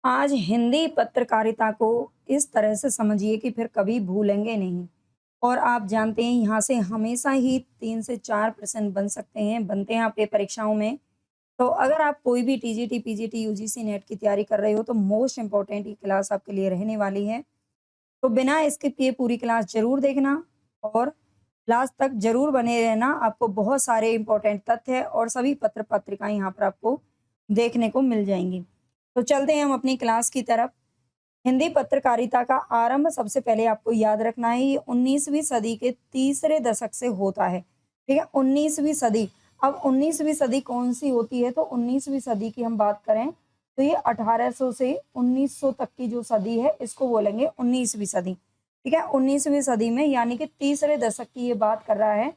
आज हिंदी पत्रकारिता को इस तरह से समझिए कि फिर कभी भूलेंगे नहीं। और आप जानते हैं यहाँ से हमेशा ही 3 से 4% बन सकते हैं, बनते हैं आपके परीक्षाओं में। तो अगर आप कोई भी टीजीटी, पीजीटी, यूजीसी नेट की तैयारी कर रहे हो तो मोस्ट इम्पोर्टेंट ये क्लास आपके लिए रहने वाली है। तो बिना स्किप किए पूरी क्लास ज़रूर देखना और लास्ट तक ज़रूर बने रहना। आपको बहुत सारे इम्पोर्टेंट तथ्य और सभी पत्र-पत्रिकाएँ यहाँ पर आपको देखने को मिल जाएँगी। तो चलते हैं हम अपनी क्लास की तरफ। हिंदी पत्रकारिता का आरंभ सबसे पहले आपको याद रखना है, ये 19वीं सदी के तीसरे दशक से होता है। ठीक है? 19वीं सदी। अब 19वीं सदी कौन-सी होती है? तो 19वीं सदी की हम बात करें तो ये 1800 से 1900 तक की जो सदी है इसको बोलेंगे 19वीं सदी। ठीक है? 19वीं सदी में यानी कि तीसरे दशक की ये बात कर रहा है।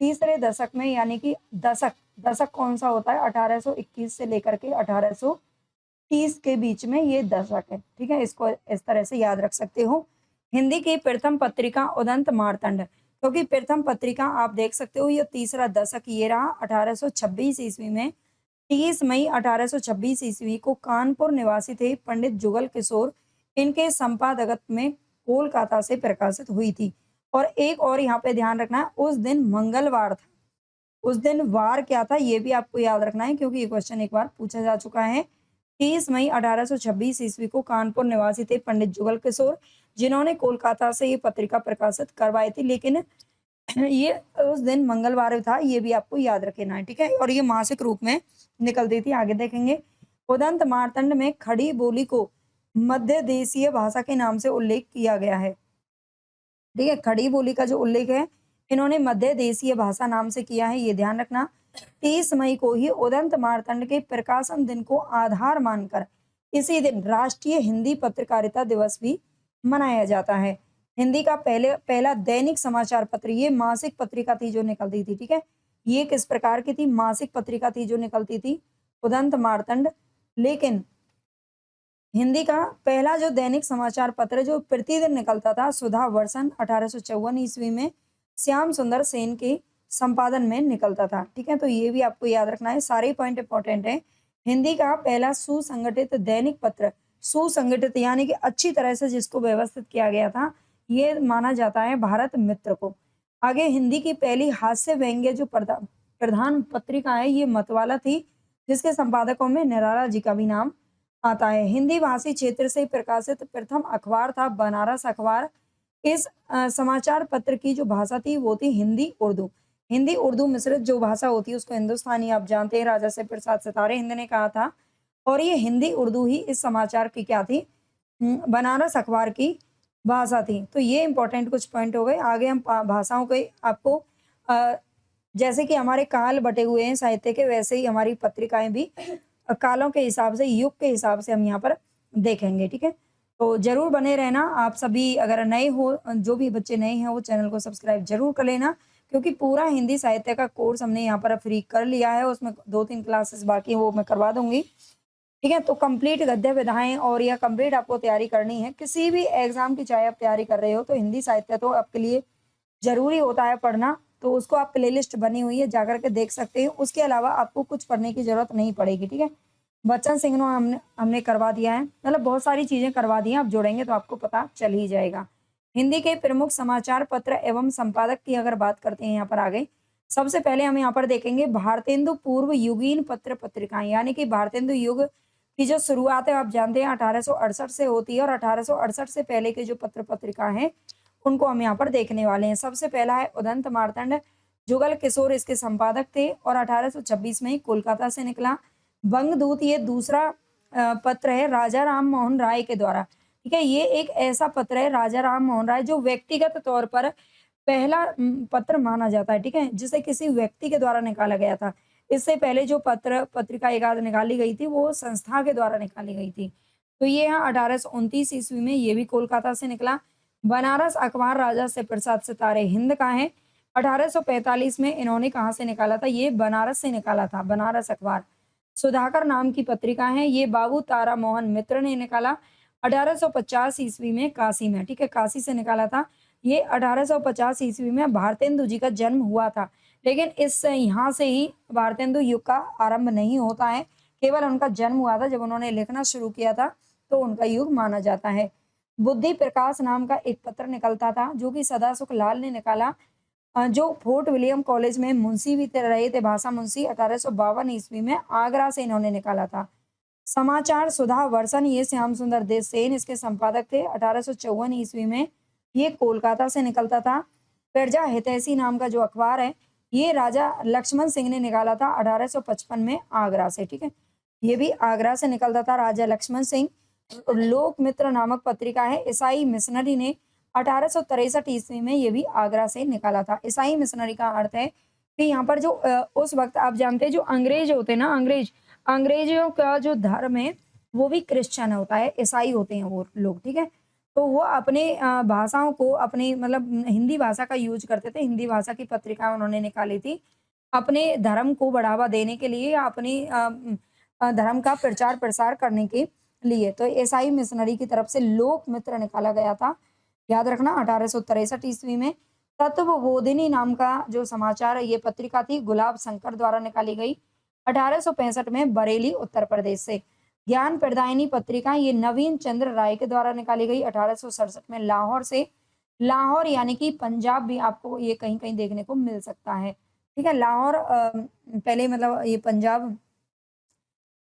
तीसरे दशक में यानी कि दशक, दशक कौन-सा होता है? 1821 से लेकर के 1830 के बीच में ये दशक है। ठीक है? इसको इस तरह से याद रख सकते हो। हिंदी की प्रथम पत्रिका उदंत मार्तंड, क्योंकि प्रथम पत्रिका आप देख सकते हो ये तीसरा दशक ये रहा 1826 ईस्वी में। 30 मई 1826 ईस्वी को कानपुर निवासी थे पंडित जुगल किशोर, इनके संपादकत्व में कोलकाता से प्रकाशित हुई थी। और एक और यहाँ पे ध्यान रखना है, उस दिन मंगलवार था। उस दिन वार क्या था ये भी आपको याद रखना है, क्योंकि ये क्वेश्चन एक बार पूछा जा चुका है। 30 मई 1826 ईस्वी को कानपुर निवासी थे पंडित जुगल किशोर, जिन्होंने कोलकाता से ये पत्रिका प्रकाशित करवाई थी, लेकिन ये उस दिन मंगलवार था, ये भी आपको याद रखना है। ठीक है? और ये मासिक रूप में निकलती थी, आगे देखेंगे। उदंत मार्तंड में खड़ी बोली को मध्य देशीय भाषा के नाम से उल्लेख किया गया है। ठीक है? खड़ी बोली का जो उल्लेख है, इन्होंने मध्य देशीय भाषा नाम से किया है, ये ध्यान रखना। 30 मई को ही उदंत मार्तंड के प्रकाशन दिन को आधार मानकर इसी दिन राष्ट्रीय हिंदी पत्रकारिता दिवस भी मनाया जाता है। हिंदी का पहला दैनिक समाचार पत्र, ये मासिक पत्रिका थी जो निकलती थी। ठीक है? ये किस प्रकार की थी? मासिक पत्रिका थी जो निकलती थी, उदंत मार्तंड। लेकिन हिंदी का पहला जो दैनिक समाचार पत्र जो प्रतिदिन निकलता था, सुधा वर्षन 1854 ईस्वी में श्याम सुंदर सेन के संपादन में निकलता था। ठीक है? तो ये भी आपको याद रखना है, सारे पॉइंट इंपॉर्टेंट है। हिंदी का पहला सुसंगठित दैनिक पत्र, सुसंगठित यानी कि अच्छी तरह से जिसको व्यवस्थित किया गया था, ये माना जाता है भारत मित्र को। आगे हिंदी की पहली हास्य व्यंग्य जो प्रधान पत्रिका है, ये मतवाला थी, जिसके संपादकों में निराला जी का भी नाम आता है। हिंदी भाषी क्षेत्र से प्रकाशित प्रथम अखबार था बनारस अखबार। इस समाचार पत्र की जो भाषा थी वो थी हिंदी उर्दू। हिंदी उर्दू मिश्रित जो भाषा होती है उसको हिंदुस्तानी आप जानते हैं, राजा से प्रसाद सितारे हिंद ने कहा था। और ये हिंदी उर्दू ही इस समाचार की क्या थी? बनारस अखबार की भाषा थी। तो ये इंपॉर्टेंट कुछ पॉइंट हो गए। आगे हम भाषाओं के आपको अ, जैसे कि हमारे काल बटे हुए हैं साहित्य के, वैसे ही हमारी पत्रिकाएं भी कालों के हिसाब से, युग के हिसाब से हम यहाँ पर देखेंगे। ठीक है? तो ज़रूर बने रहना। आप सभी अगर नए हो, जो भी बच्चे नए हैं वो चैनल को सब्सक्राइब ज़रूर कर लेना, क्योंकि पूरा हिंदी साहित्य का कोर्स हमने यहाँ पर फ्री कर लिया है। उसमें 2-3 क्लासेस बाकी हैं, वो मैं करवा दूँगी। ठीक है? तो कंप्लीट गद्य विधाएँ और या कंप्लीट आपको तैयारी करनी है, किसी भी एग्ज़ाम की चाहे आप तैयारी कर रहे हो, तो हिंदी साहित्य तो आपके लिए ज़रूरी होता है पढ़ना। तो उसको आप प्लेलिस्ट बनी हुई है, जाकर के देख सकते हो। उसके अलावा आपको कुछ पढ़ने की ज़रूरत नहीं पड़ेगी। ठीक है? वचन सिंह हमने हमने करवा दिया है, मतलब बहुत सारी चीज़ें करवा दी हैं, आप जोड़ेंगे तो आपको पता चल ही जाएगा। हिंदी के प्रमुख समाचार पत्र एवं संपादक की अगर बात करते हैं यहाँ पर आगे, सबसे पहले हम यहाँ पर देखेंगे भारतेंदु पूर्व युगीन पत्र पत्रिकाएँ, यानी कि भारतेंदु युग की जो शुरुआत है आप जानते हैं 1868 से होती है, और 1868 से पहले के जो पत्र पत्रिका हैं, उनको हम यहाँ पर देखने वाले हैं। सबसे पहला है उदंत मार्तंड, जुगल किशोर इसके संपादक थे और 1826 में ही कोलकाता से निकला। बंगदूत ये दूसरा पत्र है राजा राम मोहन राय के द्वारा। ठीक है? ये एक ऐसा पत्र है राजा राम मोहन राय जो व्यक्तिगत तौर पर पहला पत्र माना जाता है। ठीक है? जिसे किसी व्यक्ति के द्वारा निकाला गया था। इससे पहले जो पत्र पत्रिका एक आध निकाली गई थी वो संस्था के द्वारा निकाली गई थी। तो ये यहाँ 1829 ईस्वी में ये भी कोलकाता से निकला। बनारस अखबार राजा से प्रसाद सितारे हिंद का है। 1845 में इन्होंने कहाँ से निकाला था? ये बनारस से निकाला था, बनारस अखबार। सुधाकर नाम की पत्रिका है, ये बाबू तारा मोहन मित्र ने निकाला 1850 ईस्वी में काशी में। ठीक है? काशी से निकाला था। ये 1850 ईस्वी में भारतेंदु जी का जन्म हुआ था। लेकिन इस यहाँ से ही भारतेंदु युग का आरंभ नहीं होता है, केवल उनका जन्म हुआ था जब उन्होंने लिखना शुरू किया था, तो उनका युग माना जाता है। बुद्धि प्रकाश नाम का एक पत्र निकलता था जो कि सदासुख लाल ने निकाला, जो फोर्ट विलियम कॉलेज में मुंशी भी रहे थे, भाषा मुंशी। 1852 ईस्वी में आगरा से इन्होंने निकाला था। समाचार सुधा वर्षन, ये श्याम सुंदर देवसेन इसके संपादक थे। 1854 ईस्वी में ये कोलकाता से निकलता था। प्रजा हितैषी नाम का जो अखबार है, ये राजा लक्ष्मण सिंह ने निकाला था 1855 में आगरा से। ठीक है, ये भी आगरा से निकलता था, राजा लक्ष्मण सिंह। लोकमित्र नामक पत्रिका है, ईसाई मिशनरी ने 1863 ईस्वी में ये भी आगरा से निकाला था। ईसाई मिशनरी का अर्थ है कि यहाँ पर जो उस वक्त आप जानते हैं जो अंग्रेज होते हैं ना, अंग्रेजों का जो धर्म है वो भी क्रिश्चियन होता है, ईसाई होते हैं वो लोग। ठीक है, तो वो अपने भाषाओं को, अपनी मतलब हिंदी भाषा का यूज करते थे। हिंदी भाषा की पत्रिका उन्होंने निकाली थी अपने धर्म को बढ़ावा देने के लिए, अपने धर्म का प्रचार प्रसार करने के लिए। तो ईसाई मिशनरी की तरफ से लोक मित्र निकाला गया था, याद रखना, 1863 ईस्वी में। तत्वबोधिनी नाम का जो समाचार है, ये पत्रिका थी, गुलाब शंकर द्वारा निकाली गई 1865 में बरेली उत्तर प्रदेश से। ज्ञान प्रदायिनी पत्रिका, ये नवीन चंद्र राय के द्वारा निकाली गई 1867 में लाहौर से। लाहौर यानी कि पंजाब भी आपको ये कहीं कहीं देखने को मिल सकता है। ठीक है, लाहौर पहले मतलब ये पंजाब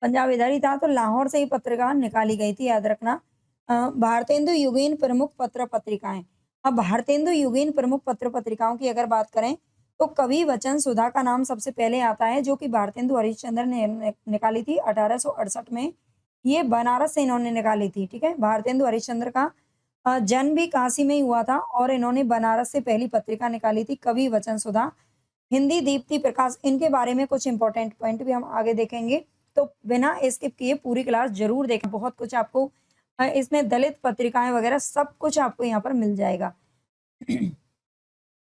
इधर ही था, तो लाहौर से ही पत्रिका निकाली गई थी, याद रखना। भारतेंदु युगीन प्रमुख पत्र पत्रिकाएं। अब भारतेंदु युगीन प्रमुख पत्र पत्रिकाओं की अगर बात करें तो कवि वचन सुधा का नाम सबसे पहले आता है, जो कि भारतेंदु हरिश्चंद्र ने निकाली थी 1868 में। ये बनारस से इन्होंने निकाली थी। ठीक है, भारतेंदु हरिश्चंद्र का जन्म भी काशी में ही हुआ था और इन्होंने बनारस से पहली पत्रिका निकाली थी, कवि वचन सुधा। हिंदी दीप्ति प्रकाश, इनके बारे में कुछ इंपॉर्टेंट पॉइंट भी हम आगे देखेंगे, तो बिना स्किप किए पूरी क्लास जरूर देखें। बहुत कुछ आपको इसमें दलित पत्रिकाएं वगैरह सब कुछ आपको यहाँ पर मिल जाएगा।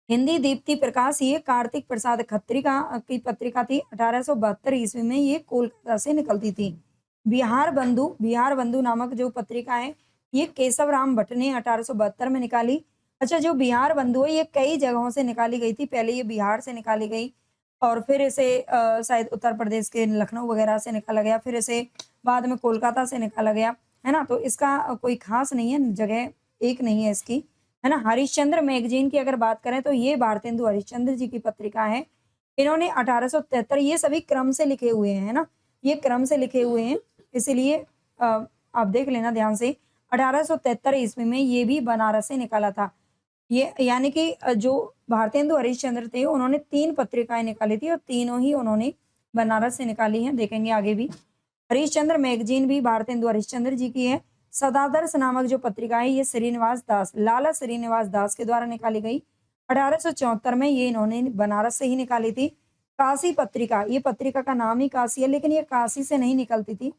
हिंदी दीप्ति प्रकाश, ये कार्तिक प्रसाद खत्री की पत्रिका थी। 1872 ईस्वी में ये कोलकाता से निकलती थी। बिहार बंधु नामक जो पत्रिका है, ये केशव राम भट्ट ने 1872 में निकाली। अच्छा, जो बिहार बंधु है ये कई जगहों से निकाली गई थी। पहले ये बिहार से निकाली गई और फिर इसे शायद उत्तर प्रदेश के लखनऊ वगैरह से निकाला गया, फिर इसे बाद में कोलकाता से निकाला गया, है ना। तो इसका कोई खास नहीं है, जगह एक नहीं है इसकी, है ना। हरिश्चंद्र मैगजीन की अगर बात करें तो ये भारतेंदु हरिश्चंद्र जी की पत्रिका है। इन्होंने 1873, ये सभी क्रम से लिखे हुए हैं, है ना, ये क्रम से लिखे हुए हैं, इसीलिए आप देख लेना ध्यान से। 1873 ईस्वी में ये भी बनारस से निकाला था। ये यानी कि जो भारतेंदु हरिश्चंद्र थे उन्होंने 3 पत्रिकाएं निकाली थी और तीनों ही उन्होंने बनारस से निकाली हैं, देखेंगे आगे भी। हरिश्चंद्र मैगजीन भी भारतेंदु हरिश्चंद्र जी की है। सदादर्श नामक जो पत्रिका है, ये श्रीनिवास दास, लाला श्रीनिवास दास के द्वारा निकाली गई 1874 में, ये इन्होंने बनारस से ही निकाली थी। काशी पत्रिका, ये पत्रिका का नाम ही काशी है, लेकिन ये काशी से नहीं निकलती थी,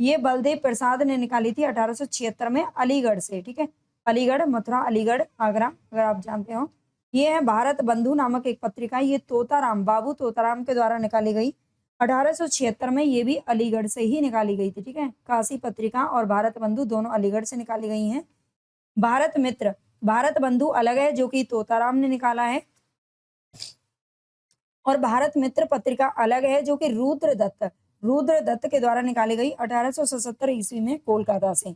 ये बलदेव प्रसाद ने निकाली थी 1876 में अलीगढ़ से। ठीक है, अलीगढ़, मथुरा, अलीगढ़, आगरा, अगर आप जानते हो। ये है भारत बंधु नामक एक पत्रिका, ये तोताराम, बाबू तोताराम के द्वारा निकाली गई 1876 में, ये भी अलीगढ़ से ही निकाली गई थी। ठीक है, काशी पत्रिका और भारत बंधु दोनों अलीगढ़ से निकाली गई हैं। भारत मित्र, भारत बंधु अलग है जो कि तोताराम ने निकाला है, और भारत मित्र पत्रिका अलग है जो कि रुद्र दत्त के द्वारा निकाली गई 1877 ईस्वी में कोलकाता से।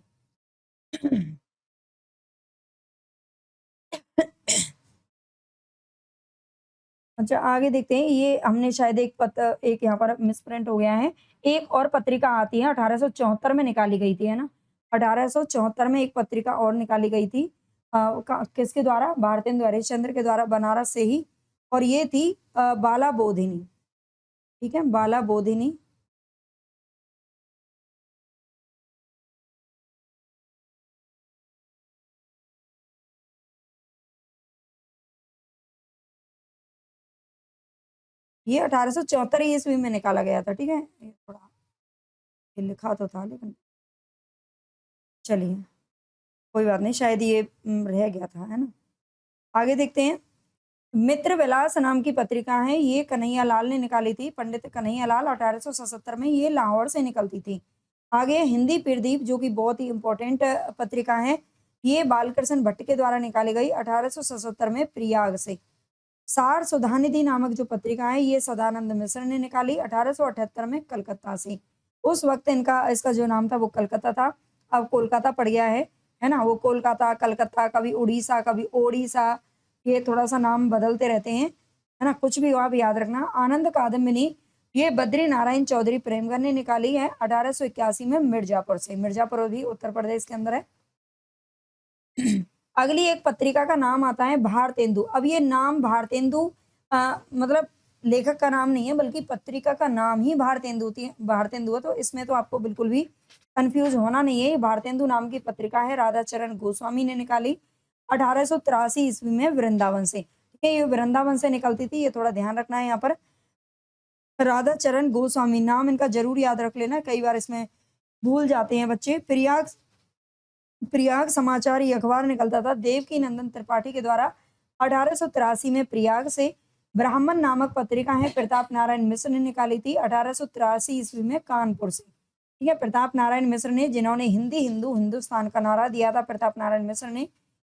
अच्छा, आगे देखते हैं। ये हमने शायद एक यहाँ पर मिसप्रिंट हो गया है। एक और पत्रिका आती है 1874 में निकाली गई थी, है ना। 1874 में एक पत्रिका और निकाली गई थी, किसके द्वारा, भारतेंदु हरिश्चंद्र के द्वारा, बनारस से ही, और ये थी बाला बोधिनी। ठीक है, बाला बोधिनी। ये 1874 ईस्वी में निकाला गया था। ठीक है, ये थोड़ा ये लिखा तो था लेकिन चलिए कोई बात नहीं, शायद ये रह गया था, है ना। आगे देखते हैं। मित्र विलास नाम की पत्रिका है, ये कन्हैया लाल ने निकाली थी, पंडित कन्हैया लाल, 1877 में, ये लाहौर से निकलती थी। आगे हिंदी प्रदीप, जो कि बहुत ही इंपॉर्टेंट पत्रिका है, ये बालकृष्ण भट्ट के द्वारा निकाली गई 1877 में प्रयाग से। सार सुधानिधि नामक जो पत्रिका है, ये सदानंद मिश्र ने निकाली 1878 में कलकत्ता से। उस वक्त इसका जो नाम था वो कलकत्ता था। अब कोलकाता पड़ गया है ना? वो कोलकाता, कलकत्ता, कभी उड़ीसा, कभी ओडिशा, ये थोड़ा-सा नाम बदलते रहते हैं, है ना? कुछ भी हो आप याद रखना। आनंद कादम्बिनी ये बद्री नारायण चौधरी प्रेमगढ़ ने निकाली है 1881 में मिर्जापुर से। मिर्जापुर भी उत्तर प्रदेश के अंदर है। अगली एक पत्रिका का नाम आता है भारतेंदु। अब ये नाम भारतेंदु मतलब लेखक का नाम नहीं है, बल्कि पत्रिका का नाम ही भारतेंदु है, तो इसमें तो आपको बिल्कुल भी कंफ्यूज होना नहीं है। ये भारतेंदु नाम की पत्रिका है, राधाचरण गोस्वामी ने निकाली 1883 ईस्वी में वृंदावन से। ठीक है, ये वृंदावन से निकलती थी, ये थोड़ा ध्यान रखना है यहाँ पर। राधाचरण गोस्वामी नाम इनका जरूर याद रख लेना, कई बार इसमें भूल जाते हैं बच्चे। प्रयाग प्रयाग समाचार ये अखबार निकलता था देवकी नंदन त्रिपाठी के द्वारा 1883 में प्रयाग से। ब्राह्मण नामक पत्रिका है प्रताप नारायण मिश्र ने निकाली थी 1883 ईस्वी में कानपुर से। ठीक है, प्रताप नारायण मिश्र ने, जिन्होंने हिंदी हिंदू हिंदुस्तान का नारा दिया था, प्रताप नारायण मिश्र ने,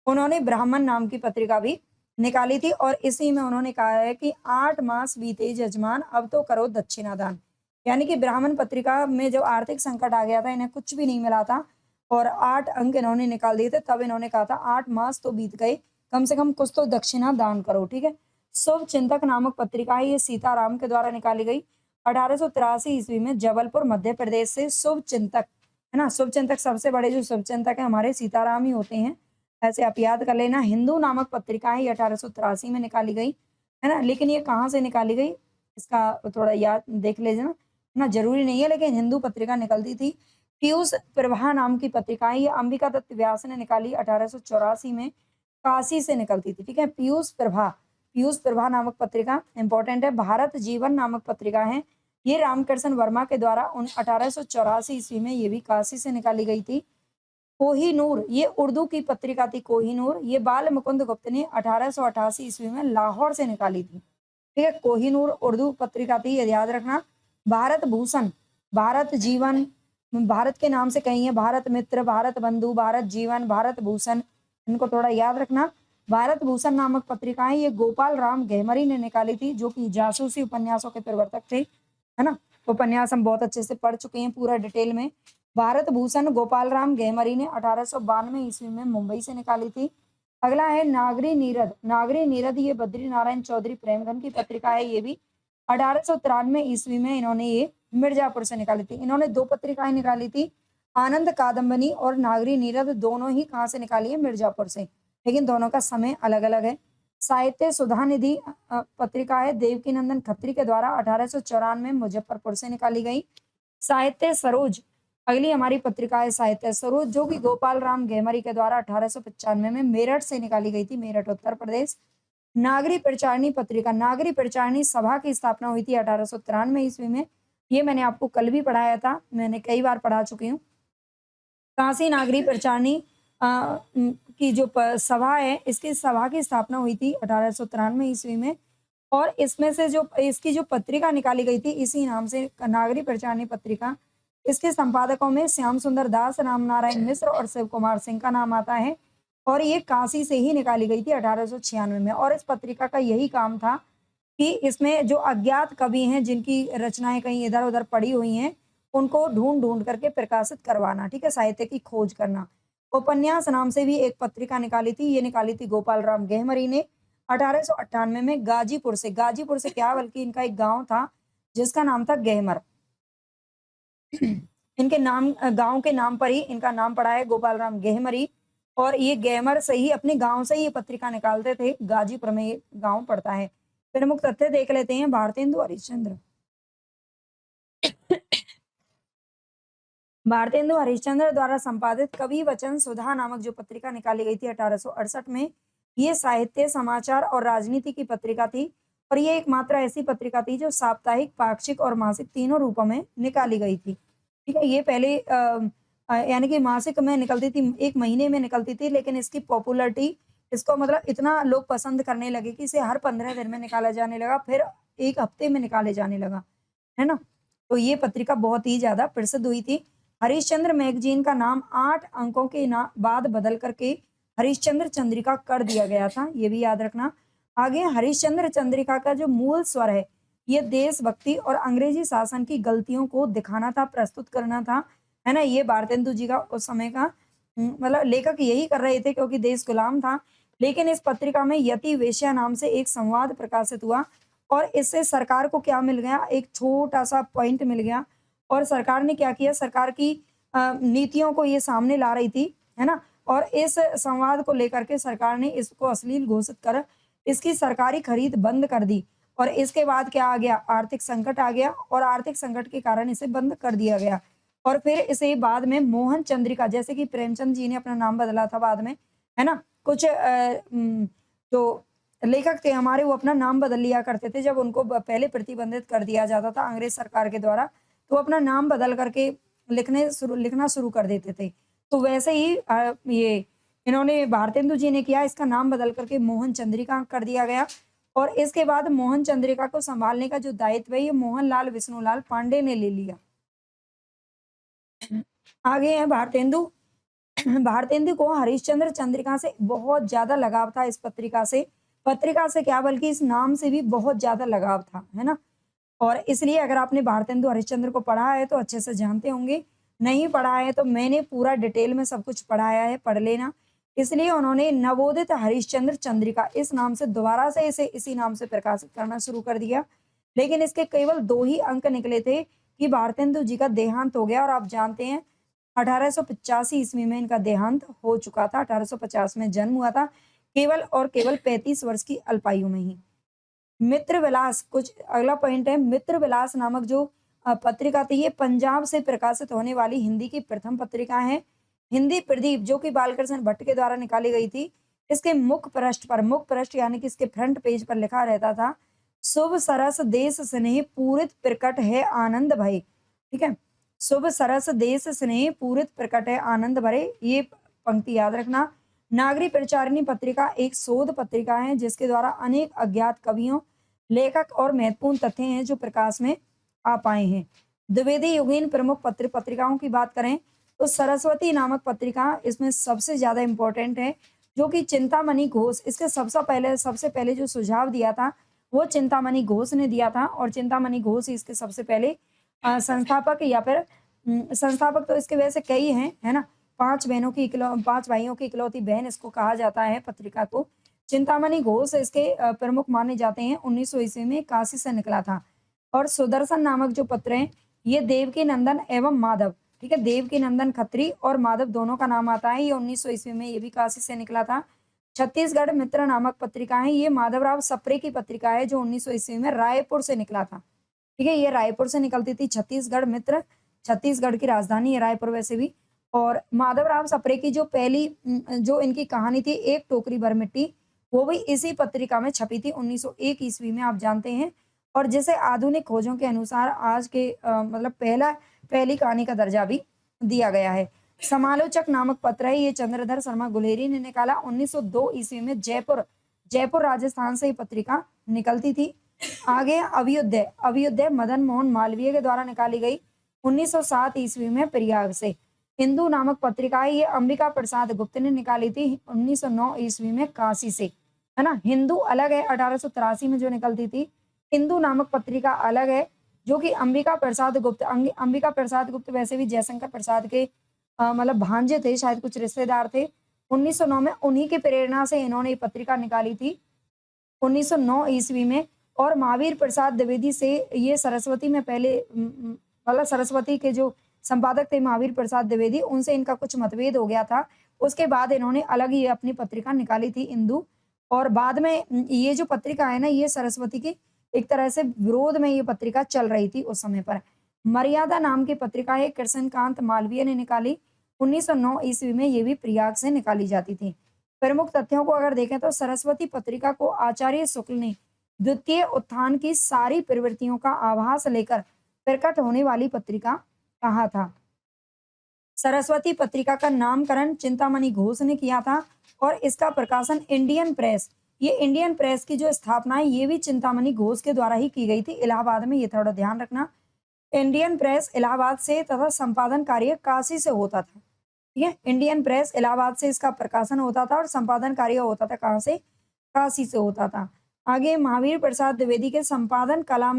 उन्होंने ब्राह्मण नाम की पत्रिका भी निकाली थी और इसी में उन्होंने कहा है कि 8 मास बीते जजमान अब तो करो दक्षिणादान। यानी कि ब्राह्मण पत्रिका में जब आर्थिक संकट आ गया था, इन्हें कुछ भी नहीं मिला था और 8 अंक इन्होंने निकाल दिए थे, तब इन्होंने कहा था 8 मास तो बीत गए, कम से कम कुछ तो दक्षिणा दान करो। ठीक है, शुभ चिंतक नामक पत्रिका है, ये सीताराम के द्वारा निकाली गई 1883 ईस्वी में जबलपुर मध्य प्रदेश से। शुभ चिंतक, है ना, शुभ चिंतक सबसे बड़े जो शुभ चिंतक है हमारे सीताराम ही होते हैं, ऐसे आप याद कर लेना। हिंदू नामक पत्रिका है, ये 1883 में निकाली गई, है ना, लेकिन ये कहाँ से निकाली गई इसका थोड़ा याद देख लीजिए ना, जरूरी नहीं है, लेकिन हिंदू पत्रिका निकलती थी। पीयूष प्रभा नाम की पत्रिका है, ये अंबिका दत्त व्यास ने निकाली 1884 में, काशी से निकलती थी। ठीक है, पीयूष प्रभा नामक पत्रिका इंपॉर्टेंट है। भारत जीवन नामक पत्रिका है, ये रामकृष्ण वर्मा के द्वारा 1884 ईस्वी में, ये भी काशी से निकाली गई थी। कोहिनूर ये उर्दू की पत्रिका थी, कोहिनूर ये बाल मुकुंद गुप्त ने 1888 ईस्वी में लाहौर से निकाली थी। ठीक है, कोहिनूर उर्दू पत्रिका थी, ये याद रखना। भारत भूषण, भारत जीवन, भारत के नाम से कही है, भारत मित्र, भारत बंधु, भारत जीवन, भारत भूषण, इनको थोड़ा याद रखना। भारत भूषण नामक पत्रिका है, ये गोपाल राम गहमरी ने निकाली थी, जो कि जासूसी उपन्यासों के प्रवर्तक थे, है ना। उपन्यास हम बहुत अच्छे से पढ़ चुके हैं पूरा डिटेल में। भारत भूषण गोपाल राम गहमरी ने 1892 ईस्वी में मुंबई से निकाली थी। अगला है नागरी नीरद। नागरी नीरद ये बद्री नारायण चौधरी प्रेमगढ़ की पत्रिका है, ये भी 1893 ईस्वी में इन्होंने ये मिर्जापुर से निकाली थी। इन्होंने 2 पत्रिकाएं निकाली थी, आनंद कादम्बनी और नागरी नीरद, दोनों ही कहाँ से निकाली है, मिर्जापुर से, लेकिन दोनों का समय अलग अलग है। साहित्य सुधा निधि पत्रिका है, देवकी नंदन खत्री के द्वारा 1894 में मुजफ्फरपुर से निकाली गई। साहित्य सरोज अगली हमारी पत्रिका है, साहित्य सरोज, जो कि गोपाल राम गहमरी के द्वारा 1895 में मेरठ से निकाली गई थी, मेरठ उत्तर प्रदेश। नागरी प्रचारणी पत्रिका, नागरी प्रचारणी सभा की स्थापना हुई थी 1893 ईस्वी में, ये मैंने आपको कल भी पढ़ाया था, मैंने कई बार पढ़ा चुकी हूँ। काशी नागरी प्रचारणी की जो सभा है, इसकी सभा की स्थापना हुई थी 1893 ईस्वी में और इसमें से जो इसकी जो पत्रिका निकाली गई थी इसी नाम से, नागरी प्रचारणी पत्रिका, इसके संपादकों में श्याम सुंदर दास, राम नारायण मिश्र और शिव कुमार सिंह का नाम आता है और ये काशी से ही निकाली गई थी 1896 में। और इस पत्रिका का यही काम था कि इसमें जो अज्ञात कवि हैं, जिनकी रचनाएं कहीं इधर उधर पड़ी हुई हैं, उनको ढूंढ ढूंढ करके प्रकाशित करवाना। ठीक है, साहित्य की खोज करना। उपन्यास नाम से भी एक पत्रिका निकाली थी, ये निकाली थी गोपाल राम गहमरी ने 1898 में गाजीपुर से। गाजीपुर से क्या, बल्कि इनका एक गांव था जिसका नाम था गहमर। इनके नाम, गांव के नाम पर ही इनका नाम पड़ा है, गोपाल राम गहमरी, और ये गहमर से ही, अपने गांव से ही ये पत्रिका निकालते थे। गाजीपुर में ये गांव पड़ता है। प्रमुख तथ्य देख लेते हैं। भारतेंदु हरिश्चंद्र, भारतेंदु हरिश्चंद्र द्वारा संपादित कवि वचन सुधा नामक जो पत्रिका निकाली गई थी 1868 में, ये साहित्य, समाचार और राजनीति की पत्रिका थी और ये एकमात्र ऐसी पत्रिका थी जो साप्ताहिक, पाक्षिक और मासिक तीनों रूपों में निकाली गई थी। ठीक है, ये पहले यानी कि मासिक में निकलती थी, एक महीने में निकलती थी, लेकिन इसकी पॉपुलरिटी, इसको मतलब इतना लोग पसंद करने लगे कि इसे हर 15 दिन में निकाला जाने लगा, फिर 1 हफ्ते में निकाले जाने लगा, है ना। तो ये पत्रिका बहुत ही ज्यादा प्रसिद्ध हुई थी। हरिश्चंद्र मैगजीन का नाम 8 अंकों के बाद बदल करके हरिश्चंद्र चंद्रिका कर दिया गया था, ये भी याद रखना। आगे, हरिश्चंद्र चंद्रिका का जो मूल स्वर है, ये देशभक्ति और अंग्रेजी शासन की गलतियों को दिखाना था, प्रस्तुत करना था। है ना? ये भारतेंदु जी का उस समय का मतलब लेखक यही कर रहे थे क्योंकि देश गुलाम था। लेकिन इस पत्रिका में यति वेश्या नाम से एक संवाद प्रकाशित हुआ और इससे सरकार को क्या मिल गया, एक छोटा-सा पॉइंट मिल गया और सरकार ने क्या किया, सरकार की नीतियों को ये सामने ला रही थी, है ना? और इस संवाद को लेकर के सरकार ने इसको अश्लील घोषित कर इसकी सरकारी खरीद बंद कर दी और इसके बाद क्या आ गया, आर्थिक संकट आ गया और आर्थिक संकट के कारण इसे बंद कर दिया गया। और फिर इसे बाद में मोहन चंद्रिका, जैसे कि प्रेमचंद जी ने अपना नाम बदला था बाद में, है ना? कुछ जो लेखक थे हमारे वो अपना नाम बदल लिया करते थे जब उनको पहले प्रतिबंधित कर दिया जाता था अंग्रेज सरकार के द्वारा, तो अपना नाम बदल करके लिखना शुरू कर देते थे। तो वैसे ही ये इन्होंने भारतेंदु जी ने किया, इसका नाम बदल करके मोहन चंद्रिका कर दिया गया और इसके बाद मोहन चंद्रिका को संभालने का जो दायित्व है ये मोहनलाल विष्णुलाल पांडे ने ले लिया। आगे है भारतेंदु। भारतेंदु को हरिश्चंद्र चंद्रिका से बहुत ज्यादा लगाव था। इस पत्रिका से क्या बल्कि इस नाम से भी बहुत ज्यादा लगाव था, है ना? और इसलिए अगर आपने भारतेंदु हरिश्चंद्र को पढ़ा है तो अच्छे से जानते होंगे, नहीं पढ़ा है तो मैंने पूरा डिटेल में सब कुछ पढ़ाया है, पढ़ लेना। इसलिए उन्होंने नवोदित हरिश्चंद्र चंद्रिका इस नाम से दोबारा से इसे इसी नाम से प्रकाशित करना शुरू कर दिया। लेकिन इसके केवल 2 ही अंक निकले थे कि भारतेंदु जी का देहांत हो गया और आप जानते हैं 1885 ईस्वी में इनका देहांत हो चुका था। 1850 में जन्म हुआ था, केवल और केवल 35 वर्ष की अल्पायु में ही। मित्र विलास, कुछ अगला पॉइंट है, मित्र विलास नामक जो पत्रिका थी ये पंजाब से प्रकाशित होने वाली हिंदी की प्रथम पत्रिका है। हिंदी प्रदीप जो कि बालकृष्ण भट्ट के द्वारा निकाली गई थी, इसके मुख पृष्ठ यानी कि इसके फ्रंट पेज पर लिखा रहता था, शुभ सरस देश स्नेह पूरित प्रकट है आनंद भरे। ठीक है, शुभ सरस देश स्नेह पूरित प्रकट है आनंद भरे, ये पंक्ति याद रखना। नागरी प्रचारिणी पत्रिका एक शोध पत्रिका है जिसके द्वारा अनेक अज्ञात कवियों, लेखक और महत्वपूर्ण तथ्य हैं जो प्रकाश में आ पाए हैं। द्विवेदी युगीन प्रमुख पत्रिकाओं की बात करें तो सरस्वती नामक पत्रिका इसमें सबसे ज्यादा इंपॉर्टेंट है, जो कि चिंतामणि घोष, इसके सबसे पहले जो सुझाव दिया था वो चिंतामणि घोष ने दिया था और चिंतामणि घोष इसके सबसे पहले संस्थापक या फिर संस्थापक तो इसके वैसे कई हैं, है ना? 5 भाइयों की इकलौती बहन इसको कहा जाता है पत्रिका को। चिंतामणि घोष इसके प्रमुख माने जाते हैं। 1900 ईस्वी में काशी से निकला था। और सुदर्शन नामक जो पत्र है ये देवकी नंदन एवं माधव, ठीक है, देवकी नंदन खत्री और माधव दोनों का नाम आता है। ये 1900 ईस्वी में ये भी काशी से निकला था। छत्तीसगढ़ मित्र नामक पत्रिका है, ये माधवराव सप्रे की पत्रिका है जो 1900 ईस्वी में रायपुर से निकला था। ठीक है, ये रायपुर से निकलती थी। छत्तीसगढ़ मित्र, छत्तीसगढ़ की राजधानी है रायपुर वैसे भी। और माधवराव सप्रे की जो पहली जो इनकी कहानी थी एक टोकरी भर मिट्टी, वो भी इसी पत्रिका में छपी थी 1901 ईस्वी में, आप जानते हैं। और जिसे आधुनिक खोजों के अनुसार आज के मतलब पहली कहानी का दर्जा भी दिया गया है। समालोचक नामक पत्र है, ये चंद्रधर शर्मा गुलेरी ने निकाला। 1902 ईस्वी में जयपुर राजस्थान से ये पत्रिका निकलती थी। आगे अभ्युदय मदन मोहन मालवीय के द्वारा निकाली गई 1907 ईस्वी में प्रयाग से। हिंदू नामक पत्रिका है, ये अंबिका प्रसाद गुप्त ने निकाली थी 1909 ईस्वी में काशी से, है ना? हिंदू अलग है, 1883 में जो निकलती थी। हिंदू नामक पत्रिका अलग है जो कि अंबिका प्रसाद गुप्त वैसे भी जयशंकर प्रसाद के मतलब भांजे थे, शायद कुछ रिश्तेदार थे। 1909 में उन्हीं की प्रेरणा से इन्होंने ये पत्रिका निकाली थी 1909 ईस्वी में। और महावीर प्रसाद द्विवेदी से ये सरस्वती में पहले मतलब सरस्वती के जो संपादक थे महावीर प्रसाद द्विवेदी, उनसे इनका कुछ मतभेद हो गया था। उसके बाद इन्होंने अलग ही अपनी पत्रिका निकाली थी इंदु। और बाद में ये जो पत्रिका है ना, ये सरस्वती की एक तरह से विरोध में ये पत्रिका चल रही थी उस समय पर। मर्यादा नाम की पत्रिका है, कृष्णकांत मालवीय ने निकाली 1909 ईस्वी में, ये भी प्रयाग से निकाली जाती थी। प्रमुख तथ्यों को अगर देखें तो सरस्वती पत्रिका को आचार्य शुक्ल ने द्वितीय उत्थान की सारी प्रवृत्तियों का आभास लेकर प्रकट होने वाली पत्रिका कहा था। सरस्वती पत्रिका का नामकरण चिंतामणि घोष ने किया था और इसका प्रकाशन इंडियन प्रेस की जो स्थापना है ये भी चिंतामणि घोष के द्वारा ही की गई थी इलाहाबाद में, ये थोड़ा ध्यान रखना। इंडियन प्रेस इलाहाबाद से तथा संपादन कार्य काशी से होता था। ठीक है, इंडियन प्रेस इलाहाबाद से इसका प्रकाशन होता था और संपादन कार्य होता था कहाँ से? काशी से होता था। आगे महावीर प्रसाद द्विवेदी के संपादन काल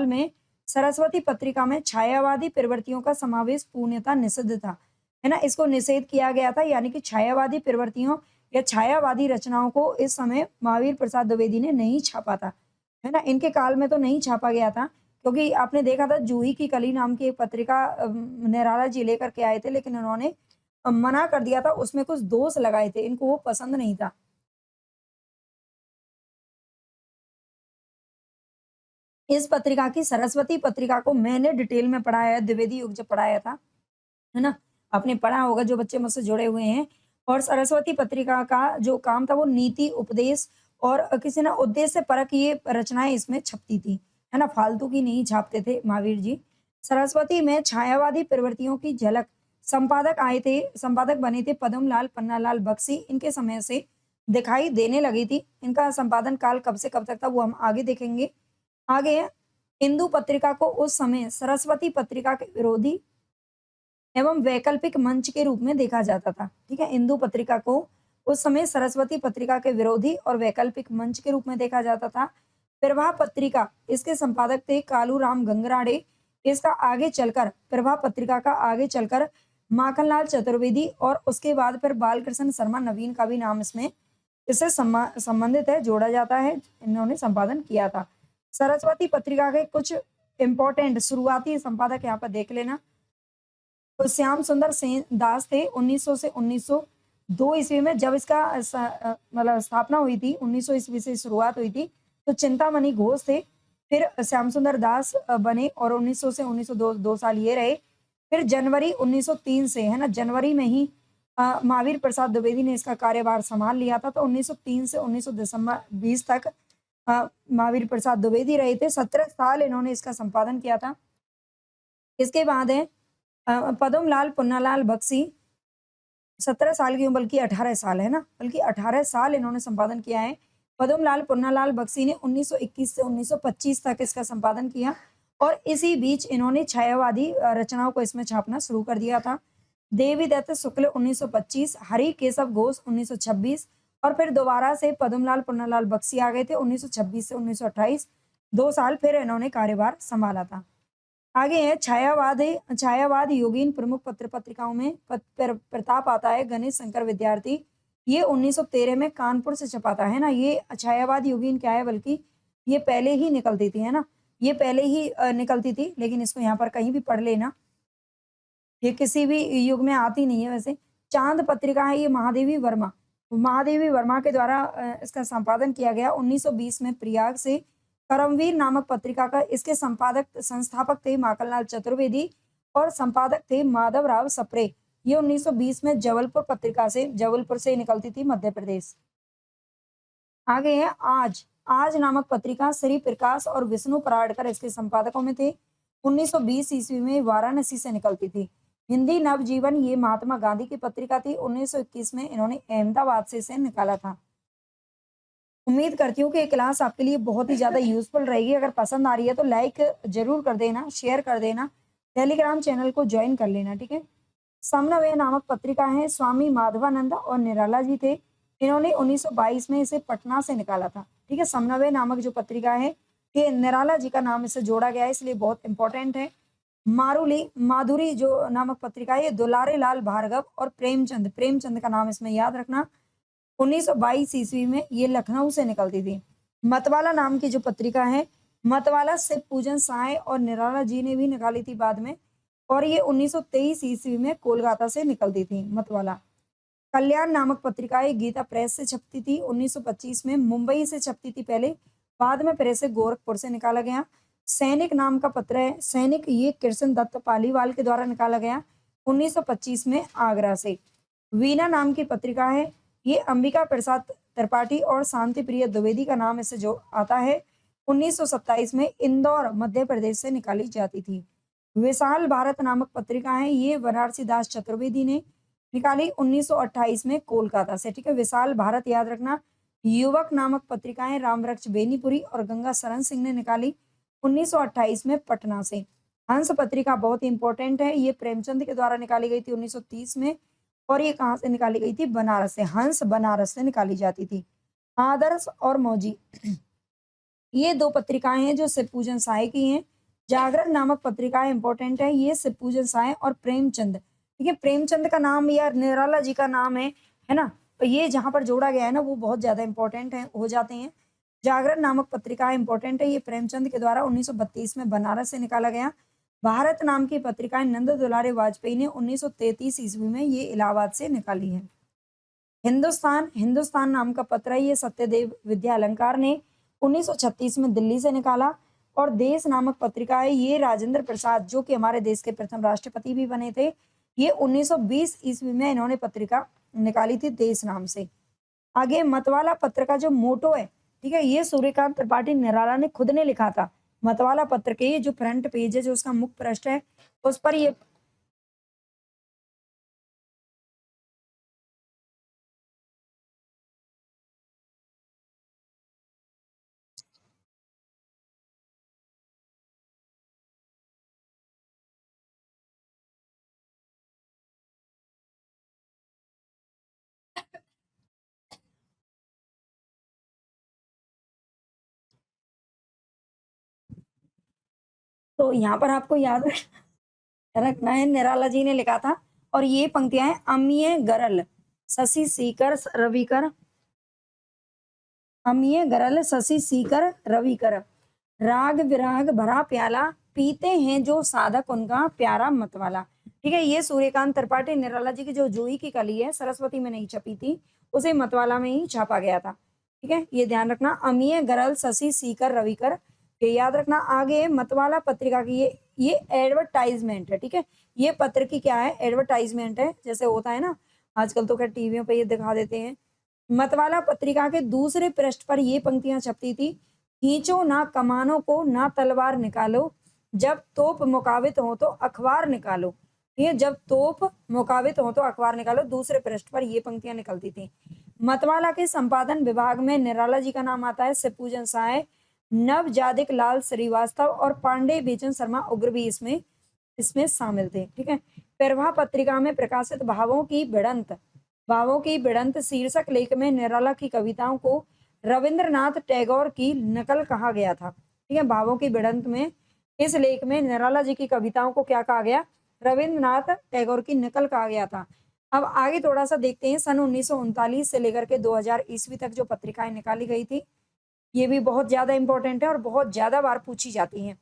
में सरस्वती पत्रिका में छायावादी प्रवृत्तियों का समावेश पूर्णतः निषिद्ध था, है ना? इसको निषेध किया गया था, यानी कि छायावादी प्रवृत्तियों या छायावादी रचनाओं को इस समय महावीर प्रसाद द्विवेदी ने नहीं छापा था, है ना? इनके काल में तो नहीं छापा गया था, क्योंकि आपने देखा था जूही की कली नाम की एक पत्रिका निराला जी लेकर के आए थे, लेकिन उन्होंने मना कर दिया था, उसमें कुछ दोष लगाए थे, इनको वो पसंद नहीं था। इस पत्रिका की सरस्वती पत्रिका को मैंने डिटेल में पढ़ा है, द्विवेदी युग जब पढ़ाया था, है ना? आपने पढ़ा होगा जो बच्चे मुझसे जुड़े हुए हैं। और सरस्वती पत्रिका का जो काम था वो नीति, उपदेश और किसी ना उद्देश्य परक ये रचनाएँ इसमें छपती थी, है ना? फालतू की नहीं छापते थे महावीर जी। सरस्वती में छायावादी प्रवृत्तियों की झलक संपादक बने थे पद्मलाल पन्नालाल बख्शी, इनके समय से दिखाई देने लगी थी। इनका संपादन काल कब से कब तक था वो हम आगे देखेंगे। आगे है, इंदु पत्रिका को उस समय सरस्वती पत्रिका के विरोधी एवं वैकल्पिक मंच के रूप में देखा जाता था। ठीक है, इंदु पत्रिका को उस समय सरस्वती पत्रिका के विरोधी और वैकल्पिक मंच के रूप में देखा जाता था। प्रभा पत्रिका, इसके संपादक थे कालूराम गंगराड़े। इसका आगे चलकर प्रभा पत्रिका का आगे चलकर माखनलाल चतुर्वेदी और उसके बाद फिर बालकृष्ण शर्मा नवीन का भी नाम इसमें इससे संबंधित है, जोड़ा जाता है। इन्होंने संपादन किया था। सरस्वती पत्रिका के कुछ इंपॉर्टेंट शुरुआती संपादक यहाँ पर देख लेना। तो श्याम सुंदर सेन दास थे 1900 से 1902 ईस्वी में, जब इसका मतलब स्थापना हुई थी, 1900 ईस्वी से शुरुआत हुई थी, तो चिंतामणि घोष थे। फिर श्याम सुंदर दास बने और 1900 से 1902 2 साल ये रहे। फिर जनवरी 1903 से, है ना, जनवरी में ही महावीर प्रसाद द्विवेदी ने इसका कार्यभार संभाल लिया था। तो 1903 से 1900 दिसंबर 20 तक महावीर प्रसाद द्विवेदी रहे थे। 17 साल इन्होंने इसका संपादन किया था। इसके बाद है पद्मलाल पुन्नालाल बख्शी, 17 साल की उम्र, बल्कि 18 साल, है ना, बल्कि 18 साल इन्होंने संपादन किया है। पद्मलाल पुन्नालाल बख्शी ने 1921 से 1925 तक इसका संपादन किया और इसी बीच इन्होंने छायावादी रचनाओं को इसमें छापना शुरू कर दिया था। देवी दत्त शुक्ल 1925, हरि केशव घोष 1926 और फिर दोबारा से पद्मलाल पुन्नालाल बख्शी आ गए थे 1926 से 1928। 2 साल फिर इन्होंने कार्यभार संभाला था। आगे है छायावाद योगीन प्रमुख पत्र पत्रिकाओं में प्रताप आता है गणेश शंकर विद्यार्थी, ये 1913 में कानपुर से छपा था, है ना। ये छायावाद योगीन क्या है, बल्कि ये पहले ही निकलती थी, है ना, ये पहले ही निकलती थी, लेकिन इसको यहाँ पर कहीं भी पढ़ लेना, ये किसी भी युग में आती नहीं है। वैसे चांद पत्रिका है, ये महादेवी वर्मा के द्वारा इसका संपादन किया गया 1920 में प्रयाग से। करमवीर नामक पत्रिका का इसके संस्थापक थे माखनलाल चतुर्वेदी और संपादक थे माधवराव सप्रे। ये 1920 में जबलपुर से निकलती थी, मध्य प्रदेश। आगे है आज नामक पत्रिका श्री प्रकाश और विष्णु पराड़कर इसके संपादकों में थे। 1920 ईस्वी में वाराणसी से निकलती थी। हिंदी नवजीवन ये महात्मा गांधी की पत्रिका थी। 1921 में इन्होंने अहमदाबाद से इसे निकाला था। उम्मीद करती हूँ कि ये क्लास आपके लिए बहुत ही ज्यादा यूजफुल रहेगी। अगर पसंद आ रही है तो लाइक जरूर कर देना, शेयर कर देना, टेलीग्राम चैनल को ज्वाइन कर लेना, ठीक है। समन्वय नामक पत्रिका है, स्वामी माधवानंद और निराला जी थे। इन्होंने 1922 में इसे पटना से निकाला था, ठीक है। समन्वय नामक जो पत्रिका है, ये निराला जी का नाम इससे जोड़ा गया है, इसलिए बहुत इंपॉर्टेंट है। माधुरी जो नामक पत्रिका है, ये दुलारे लाल भार्गव और प्रेमचंद का नाम इसमें याद रखना। 1922 ईस्वी में ये लखनऊ से निकलती थी। मतवाला नाम की जो पत्रिका है, मतवाला शिव पूजन साय और निराला जी ने भी निकाली थी बाद में, और ये 1923 ईस्वी में कोलकाता से निकलती थी मतवाला। कल्याण नामक पत्रिका गीता प्रेस से छपती थी। 1925 में मुंबई से छपती थी पहले, बाद में प्रेस से गोरखपुर से निकाला गया। सैनिक नाम का पत्र है, सैनिक ये कृष्ण दत्त पालीवाल के द्वारा निकाला गया 1925 में आगरा से। वीणा नाम की पत्रिका है, ये अंबिका प्रसाद त्रिपाठी और शांति प्रिय द्विवेदी का नाम इससे जो आता है। 1927 में इंदौर मध्य प्रदेश से निकाली जाती थी। विशाल भारत नामक पत्रिका है, ये बनारसी दास चतुर्वेदी ने निकाली 1928 में कोलकाता से, ठीक है। विशाल भारत याद रखना। युवक नामक पत्रिकाएं रामवृक्ष बेनीपुरी और गंगा शरण सिंह ने निकाली 1928 में पटना से। हंस पत्रिका बहुत इंपॉर्टेंट है, ये प्रेमचंद के द्वारा निकाली गई थी 1930 में, और ये कहाँ से निकाली गई थी, बनारस से। हंस बनारस से निकाली जाती थी। आदर्श और मौजी ये 2 पत्रिकाएं हैं जो शिव पूजन साय की हैं, जागरण नामक पत्रिका इंपॉर्टेंट है, ये शिवपूजन साय और प्रेमचंद, ठीक है, प्रेमचंद का नाम या निराला जी का नाम है ना, तो ये जहां पर जोड़ा गया है ना वो बहुत ज्यादा इंपॉर्टेंट है हो जाते हैं। जागरण नामक पत्रिका इंपॉर्टेंट है, ये प्रेमचंद के द्वारा 1932 में बनारस से निकाला गया। भारत नाम की पत्रिका नंद दुलारे वाजपेयी ने 1933 ईस्वी में ये इलाहाबाद से निकाली है। हिंदुस्तान हिंदुस्तान नाम का पत्र है, ये सत्यदेव विद्या अलंकार ने 1936 में दिल्ली से निकाला। और देश नामक पत्रिका है, ये राजेंद्र प्रसाद जो कि हमारे देश के प्रथम राष्ट्रपति भी बने थे, ये 1920 ईस्वी में इन्होंने पत्रिका निकाली थी देश नाम से। आगे मतवाला पत्र का जो मोटो है, ठीक है, ये सूर्यकांत त्रिपाठी निराला ने खुद ने लिखा था। मतवाला पत्र के ये जो फ्रंट पेज है, जो उसका मुख्य पृष्ठ है, उस पर ये तो यहाँ पर आपको याद रखना है, निराला जी ने लिखा था। और ये पंक्तियां हैं, अमिय गरल शशि सीकर रविकर, अमिय गरल शशि सीकर रविकर, राग विराग भरा प्याला, पीते हैं जो साधक उनका प्यारा मतवाला। ठीक है, ये सूर्यकांत त्रिपाठी निराला जी की जो जूही की कली है, सरस्वती में नहीं छपी थी, उसे मतवाला में ही छापा गया था। ठीक है, ये ध्यान रखना, अमिय गरल शशि सीकर रविकर, ये याद रखना। आगे मतवाला पत्रिका की ये एडवर्टाइजमेंट है। ठीक है, ये पत्र की क्या है, एडवर्टाइजमेंट है, जैसे होता है ना आजकल तो खैर टीवियों पे ये दिखा देते हैं। मतवाला पत्रिका के दूसरे पृष्ठ पर ये पंक्तियां छपती थी, खींचो ना कमानों को ना तलवार निकालो, जब तोप मुकाबित हो तो अखबार निकालो। ये जब तोप मुकाबित हो तो अखबार निकालो, दूसरे पृष्ठ पर ये पंक्तियां निकलती थी। मतवाला के संपादन विभाग में निराला जी का नाम आता है, शिवपूजन साय, नवजादिक लाल श्रीवास्तव और पांडे बेचन शर्मा उग्र भी इसमें इसमें शामिल थे। ठीक है, प्रभा पत्रिका में प्रकाशित भावों की भिड़ंत शीर्षक लेख में निराला की कविताओं को रविंद्रनाथ टैगोर की नकल कहा गया था। ठीक है, भावों की भिड़ंत में इस लेख में निराला जी की कविताओं को क्या कहा गया, रविंद्रनाथ टैगोर की नकल कहा गया था। अब आगे थोड़ा सा देखते हैं, सन 1939 से लेकर के 2000 ईस्वी तक जो पत्रिकाएं निकाली गई थी, ये भी बहुत ज्यादा इंपॉर्टेंट है और बहुत ज्यादा बार पूछी जाती हैं।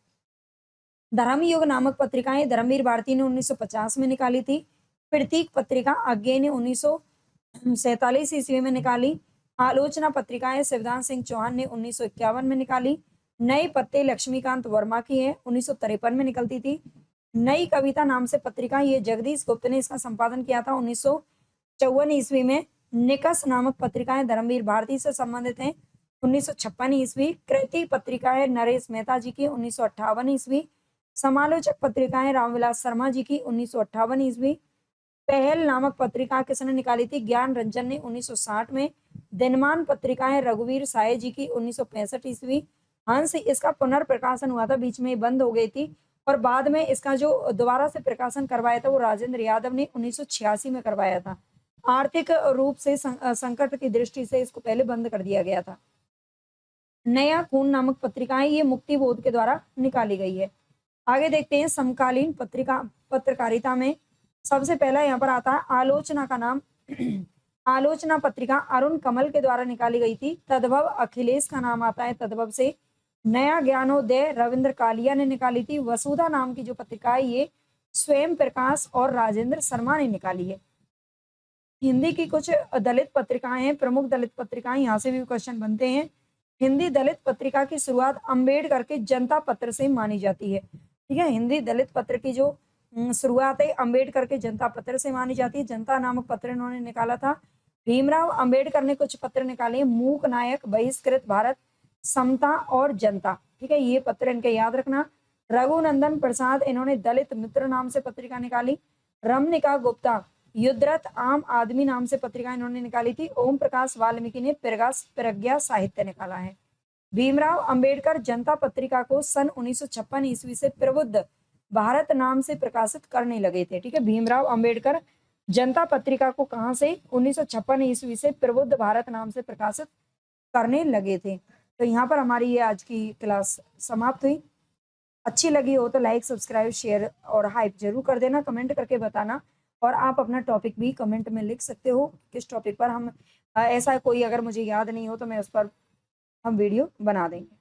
धर्मयुग नामक पत्रिकाएं धर्मवीर भारती ने 1950 में निकाली थी। प्रतीक पत्रिका अज्ञे ने 1947 ईस्वी में निकाली। आलोचना पत्रिकाएं शिवदान सिंह चौहान ने 1951 में निकाली। नए पत्ते लक्ष्मीकांत वर्मा की है, 1953 में निकलती थी। नई कविता नाम से पत्रिका, ये जगदीश गुप्त ने इसका संपादन किया था 1954 ईस्वी में। निकस नामक पत्रिकाएं धर्मवीर भारती से संबंधित हैं, 1956 ईस्वी। कृति पत्रिका है नरेश मेहता जी की, 1958 ईस्वी। समालोचक पत्रिकाएं रामविलास शर्मा जी की, 1958 ईस्वी। पहल नामक पत्रिका किसने निकाली थी, ज्ञान रंजन ने, 1960 में। दिनमान पत्रिकाएं रघुवीर साय जी की, 1965 ईस्वी। हंस, इसका पुनर्प्रकाशन हुआ था, बीच में बंद हो गई थी और बाद में इसका जो दोबारा से प्रकाशन करवाया था वो राजेंद्र यादव ने 1986 में करवाया था। आर्थिक रूप से संकट की दृष्टि से इसको पहले बंद कर दिया गया था। नया खून नामक पत्रिकाएं, ये मुक्ति बोध के द्वारा निकाली गई है। आगे देखते हैं समकालीन पत्रकारिता में सबसे पहला यहाँ पर आता है आलोचना का नाम। आलोचना पत्रिका अरुण कमल के द्वारा निकाली गई थी। तद्भव अखिलेश का नाम आता है तद्भव से। नया ज्ञानोदय रविंद्र कालिया ने निकाली थी। वसुधा नाम की जो पत्रिका है ये स्वयं प्रकाश और राजेंद्र शर्मा ने निकाली है। हिंदी की कुछ दलित पत्रिकाएं हैं, प्रमुख दलित पत्रिकाएं, यहाँ से भी क्वेश्चन बनते हैं। हिंदी दलित पत्रिका की शुरुआत अम्बेडकर के जनता पत्र से मानी जाती है। ठीक है, हिंदी दलित पत्र की जो शुरुआत है अम्बेडकर के जनता पत्र से मानी जाती है। जनता नामक पत्र इन्होंने निकाला था। भीमराव अंबेडकर ने कुछ पत्र निकाले, मूक नायक, बहिष्कृत भारत, समता और जनता। ठीक है, ये पत्र इनके याद रखना। रघुनंदन प्रसाद, इन्होंने दलित मित्र नाम से पत्रिका निकाली। रमनिका गुप्ता, युद्धरथ आम आदमी नाम से पत्रिका इन्होंने निकाली थी। ओम प्रकाश वाल्मीकि ने प्रज्ञा साहित्य निकाला है। भीमराव अंबेडकर जनता पत्रिका को सन 1956 ईस्वी से प्रबुद्ध भारत नाम से प्रकाशित करने लगे थे। ठीक है, भीमराव अंबेडकर जनता पत्रिका को कहां से 1956 ईस्वी से प्रबुद्ध भारत नाम से प्रकाशित करने लगे थे। तो यहाँ पर हमारी ये आज की क्लास समाप्त हुई। अच्छी लगी हो तो लाइक, सब्सक्राइब, शेयर और हाइप ज़रूर कर देना, कमेंट करके बताना और आप अपना टॉपिक भी कमेंट में लिख सकते हो, किस टॉपिक पर हम ऐसा कोई अगर मुझे याद नहीं हो तो मैं उस पर हम वीडियो बना देंगे।